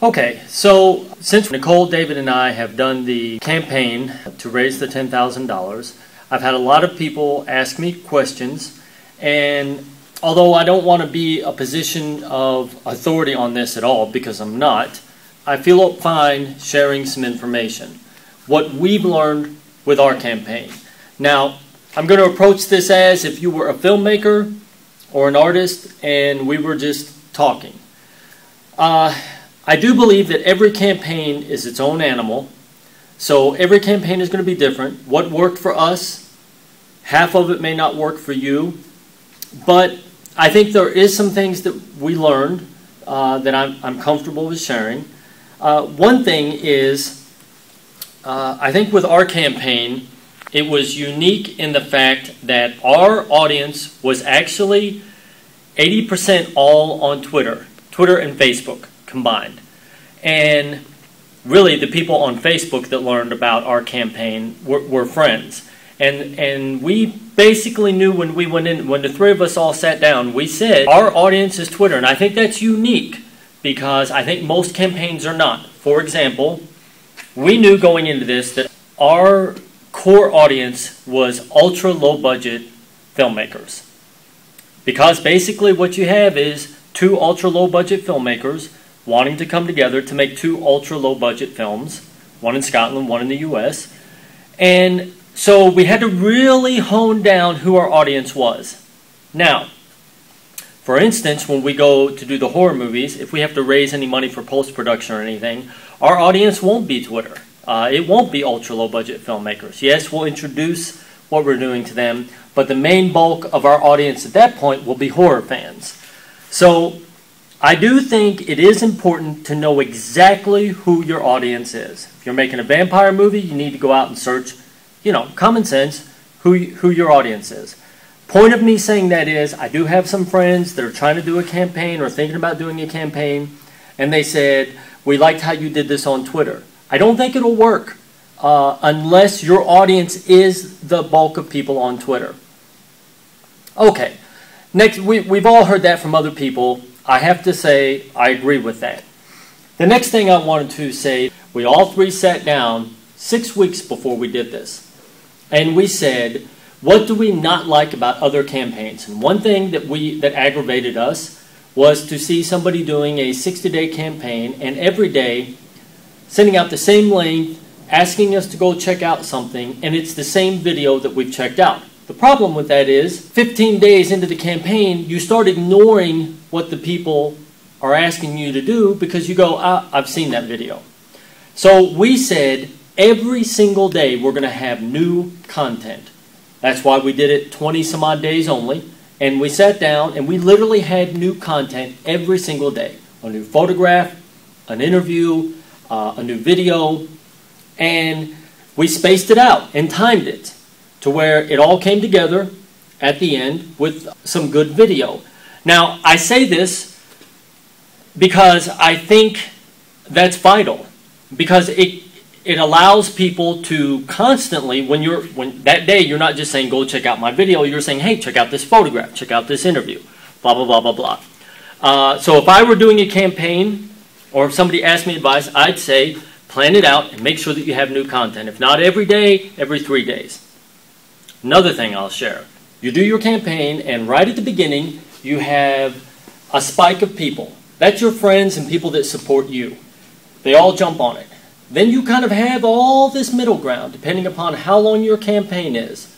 Okay, so since Nicole, David, and I have done the campaign to raise the $10,000, I've had a lot of people ask me questions, and although I don't want to be a position of authority on this at all, because I'm not, I feel fine sharing some information. What we've learned with our campaign. Now, I'm going to approach this as if you were a filmmaker or an artist and we were just talking. I do believe that every campaign is its own animal, so every campaign is going to be different. What worked for us, half of it may not work for you, but I think there is some things that we learned that I'm comfortable with sharing. One thing is, I think with our campaign, it was unique in the fact that our audience was actually 80% all on Twitter and Facebook combined. And really the people on Facebook that learned about our campaign were friends. And we basically knew when we went in, when the three of us all sat down, we said our audience is Twitter. And I think that's unique because I think most campaigns are not. For example, we knew going into this that our core audience was ultra low budget filmmakers. Because basically what you have is two ultra low budget filmmakers wanting to come together to make two ultra low budget films, one in Scotland, one in the US. And so we had to really hone down who our audience was. Now, for instance, when we go to do the horror movies, if we have to raise any money for post-production or anything, our audience won't be Twitter. It won't be ultra low budget filmmakers. Yes, we'll introduce what we're doing to them, but the main bulk of our audience at that point will be horror fans. So I do think it is important to know exactly who your audience is. If you're making a vampire movie, you need to go out and search, common sense, who your audience is. Point of me saying that is, I do have some friends that are trying to do a campaign or thinking about doing a campaign, and they said, we liked how you did this on Twitter. I don't think it'll work unless your audience is the bulk of people on Twitter. Okay, next, we've all heard that from other people. I have to say, I agree with that. The next thing I wanted to say, we all three sat down 6 weeks before we did this. And we said, what do we not like about other campaigns? And one thing that aggravated us was to see somebody doing a 60-day campaign and every day sending out the same link, asking us to go check out something, and it's the same video that we've checked out. The problem with that is, 15 days into the campaign, you start ignoring what the people are asking you to do because you go, I've seen that video. So we said, every single day we're going to have new content. That's why we did it 20 some odd days only, and we sat down and we literally had new content every single day. A new photograph, an interview, a new video, and we spaced it out and timed it to where it all came together at the end with some good video. Now, I say this because I think that's vital, because it allows people to constantly, when that day you're not just saying, go check out my video, you're saying, hey, check out this photograph, check out this interview, blah, blah, blah, blah, blah. So if I were doing a campaign, or if somebody asked me advice, I'd say, plan it out and make sure that you have new content. If not every day, every 3 days. Another thing I'll share. You do your campaign, and right at the beginning, you have a spike of people. That's your friends and people that support you. They all jump on it. Then you kind of have all this middle ground, depending upon how long your campaign is,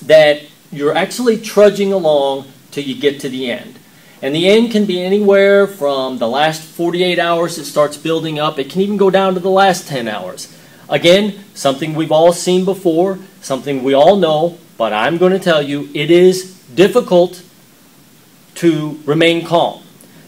that you're actually trudging along till you get to the end. And the end can be anywhere from the last 48 hours it starts building up. It can even go down to the last 10 hours. Again, something we've all seen before, something we all know, but I'm going to tell you it is difficult to remain calm.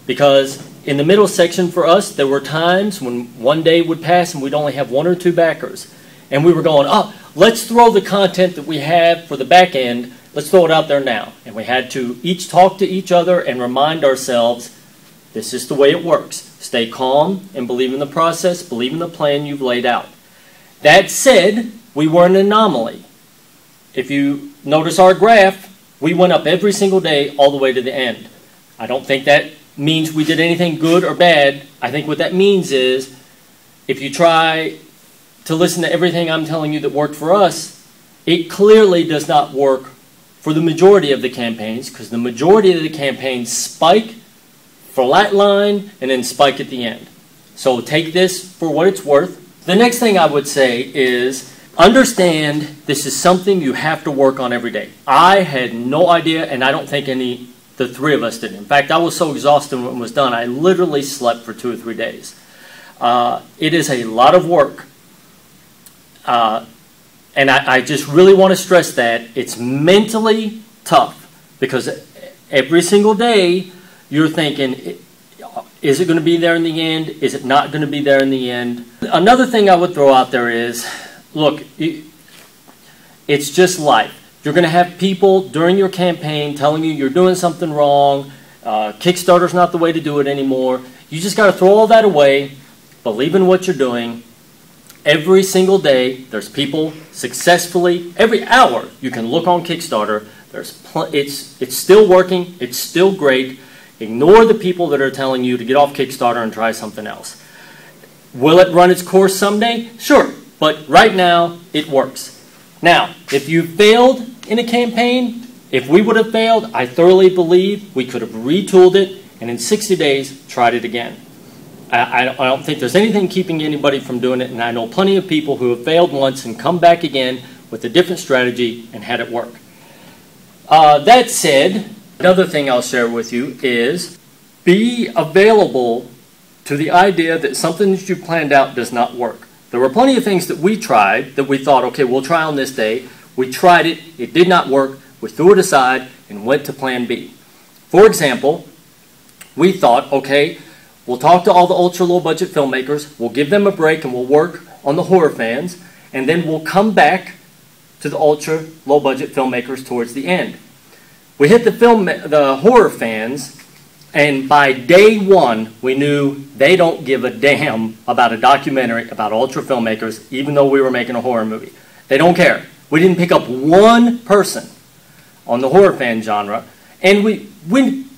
Because in the middle section for us, there were times when one day would pass and we'd only have 1 or 2 backers. And we were going, oh, let's throw the content that we have for the back end, let's throw it out there now. And we had to each talk to each other and remind ourselves, this is the way it works. Stay calm and believe in the process, believe in the plan you've laid out. That said, we were an anomaly. If you notice our graph, we went up every single day all the way to the end. I don't think that means we did anything good or bad. I think what that means is if you try to listen to everything I'm telling you that worked for us, it clearly does not work for the majority of the campaigns, because the majority of the campaigns spike, flatline, and then spike at the end. So take this for what it's worth. The next thing I would say is understand this is something you have to work on every day. I had no idea, and I don't think the three of us did. In fact, I was so exhausted when it was done, I literally slept for 2 or 3 days. It is a lot of work. And I just really want to stress that it's mentally tough, because every single day you're thinking, is it going to be there in the end? Is it not going to be there in the end? Another thing I would throw out there is, look, it's just life. You're going to have people during your campaign telling you you're doing something wrong. Kickstarter's not the way to do it anymore. You just got to throw all that away, believe in what you're doing. Every single day, there's people successfully, every hour you can look on Kickstarter. It's still working. It's still great. Ignore the people that are telling you to get off Kickstarter and try something else. Will it run its course someday? Sure. But right now, it works. Now, if you failed in a campaign, if we would have failed, I thoroughly believe we could have retooled it and in 60 days tried it again. I don't think there's anything keeping anybody from doing it, and I know plenty of people who have failed once and come back again with a different strategy and had it work. That said, another thing I'll share with you is be available to the idea that something that you planned out does not work. There were plenty of things that we tried that we thought, okay, we'll try on this day. We tried it, it did not work, we threw it aside and went to plan B. For example, we thought, okay, we'll talk to all the ultra low budget filmmakers, we'll give them a break and we'll work on the horror fans, and then we'll come back to the ultra low budget filmmakers towards the end. We hit the horror fans, and by day one we knew they don't give a damn about a documentary about ultra filmmakers, even though we were making a horror movie. They don't care. We didn't pick up one person on the horror fan genre, and we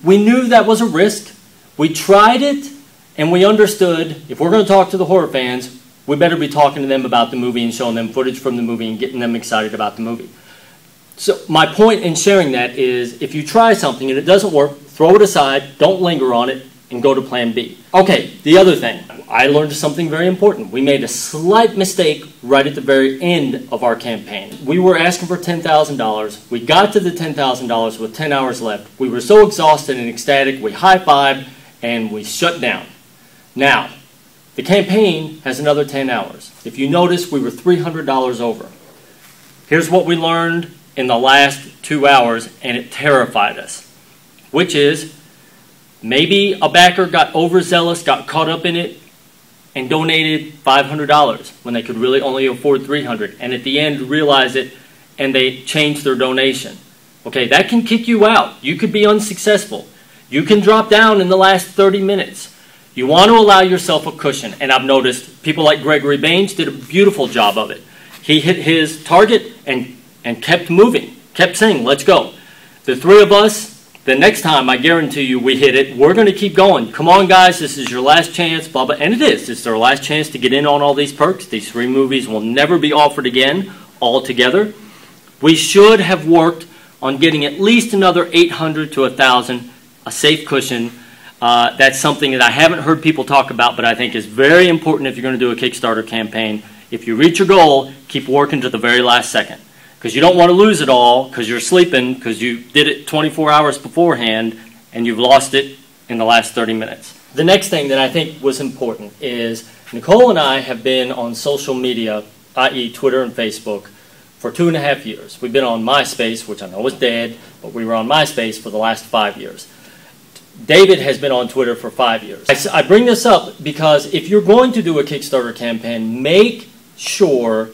knew that was a risk. We tried it, and we understood if we're going to talk to the horror fans, we better be talking to them about the movie and showing them footage from the movie and getting them excited about the movie. So my point in sharing that is if you try something and it doesn't work, throw it aside, don't linger on it, and go to plan B. Okay, the other thing, I learned something very important. We made a slight mistake right at the very end of our campaign. We were asking for $10,000. We got to the $10,000 with 10 hours left. We were so exhausted and ecstatic, we high-fived and we shut down. Now, the campaign has another 10 hours. If you notice, we were $300 over. Here's what we learned in the last 2 hours, and it terrified us, which is maybe a backer got overzealous, got caught up in it, and donated $500 when they could really only afford $300, and at the end realized it, and they changed their donation. Okay, that can kick you out. You could be unsuccessful. You can drop down in the last 30 minutes. You want to allow yourself a cushion, and I've noticed people like Gregory Baines did a beautiful job of it. He hit his target and kept moving, kept saying, let's go. The three of us, the next time, I guarantee you, we hit it, we're going to keep going. Come on, guys, this is your last chance, blah, blah. And it is. It's their last chance to get in on all these perks. These 3 movies will never be offered again altogether. We should have worked on getting at least another $800 to $1,000, a safe cushion. That's something that I haven't heard people talk about, but I think is very important if you're going to do a Kickstarter campaign. If you reach your goal, keep working to the very last second. Because you don't want to lose it all because you're sleeping because you did it 24 hours beforehand and you've lost it in the last 30 minutes. The next thing that I think was important is Nicole and I have been on social media, i.e. Twitter and Facebook, for 2.5 years. We've been on MySpace, which I know is dead, but we were on MySpace for the last 5 years. David has been on Twitter for 5 years. I bring this up because if you're going to do a Kickstarter campaign, make sure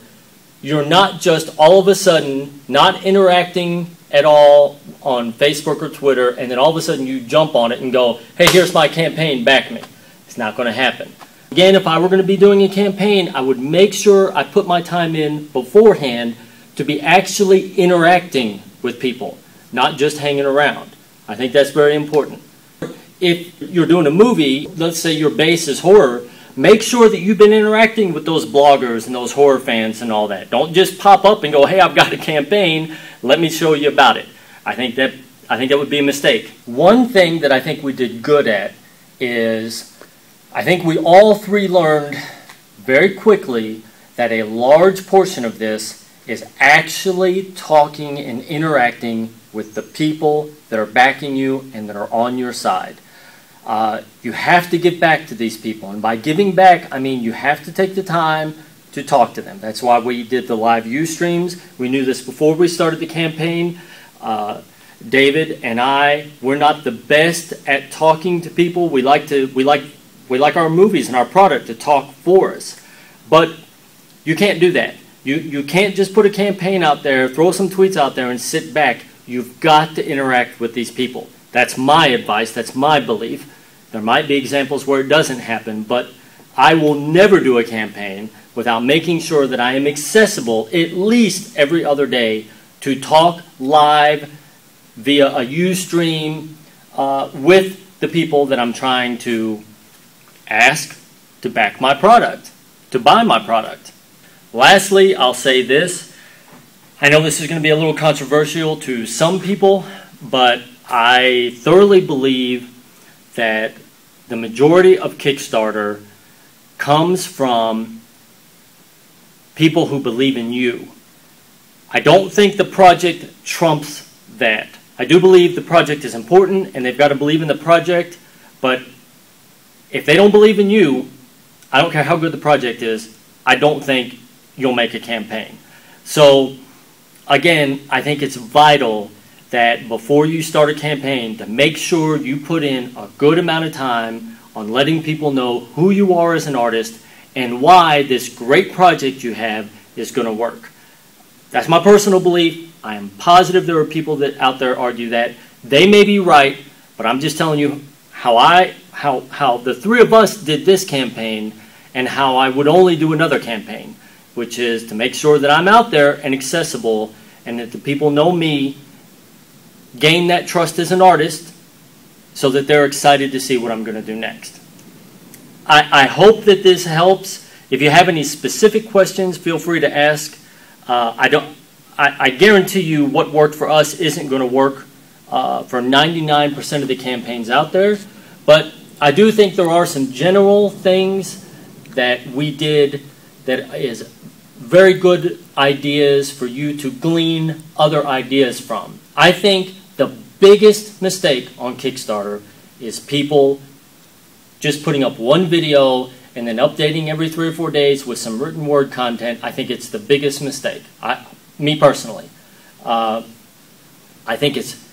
you're not just all of a sudden not interacting at all on Facebook or Twitter, and then all of a sudden you jump on it and go, hey, here's my campaign, back me. It's not going to happen. Again, if I were going to be doing a campaign, I would make sure I put my time in beforehand to be actually interacting with people, not just hanging around. I think that's very important. if you're doing a movie, let's say your base is horror, make sure that you've been interacting with those bloggers and those horror fans and all that. Don't just pop up and go, hey, I've got a campaign, let me show you about it. I think that would be a mistake. One thing that I think we did good at is, I think we all three learned very quickly that a large portion of this is actually talking and interacting with the people that are backing you and that are on your side. You have to give back to these people, and by giving back, I mean you have to take the time to talk to them. That's why we did the live Ustreams. We knew this before we started the campaign. David and we're not the best at talking to people. We like our movies and our product to talk for us, but you can't do that. You can't just put a campaign out there, throw some tweets out there, and sit back. You've got to interact with these people. That's my advice. That's my belief. There might be examples where it doesn't happen, but I will never do a campaign without making sure that I am accessible at least every other day to talk live via a Ustream with the people that I'm trying to ask to back my product, to buy my product. Lastly, I'll say this. I know this is going to be a little controversial to some people, but I thoroughly believe that the majority of Kickstarter comes from people who believe in you. I don't think the project trumps that. I do believe the project is important and they've got to believe in the project, but if they don't believe in you, I don't care how good the project is, I don't think you'll make a campaign. So again, I think it's vital that before you start a campaign, to make sure you put in a good amount of time on letting people know who you are as an artist and why this great project you have is going to work. That's my personal belief. I am positive there are people that out there argue that. They may be right, but I'm just telling you how the three of us did this campaign and how I would only do another campaign, which is to make sure that I'm out there and accessible and that the people know me, gain that trust as an artist, so that they're excited to see what I'm going to do next. I hope that this helps. If you have any specific questions, feel free to ask. I guarantee you what worked for us isn't going to work for 99% of the campaigns out there, but I do think there are some general things that we did that is very good ideas for you to glean other ideas from. I think the biggest mistake on Kickstarter is people just putting up one video and then updating every 3 or 4 days with some written word content. I think it's the biggest mistake, me personally. I think it's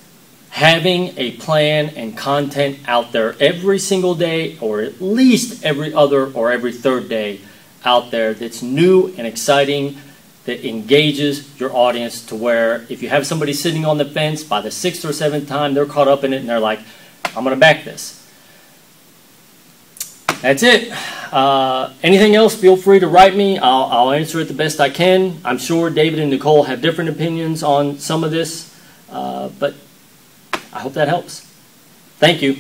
having a plan and content out there every single day, or at least every other or every third day out there that's new and exciting, that engages your audience to where if you have somebody sitting on the fence, by the 6th or 7th time they're caught up in it and they're like, I'm going to back this. That's it. Anything else, feel free to write me. I'll answer it the best I can. I'm sure David and Nicole have different opinions on some of this, but I hope that helps. Thank you.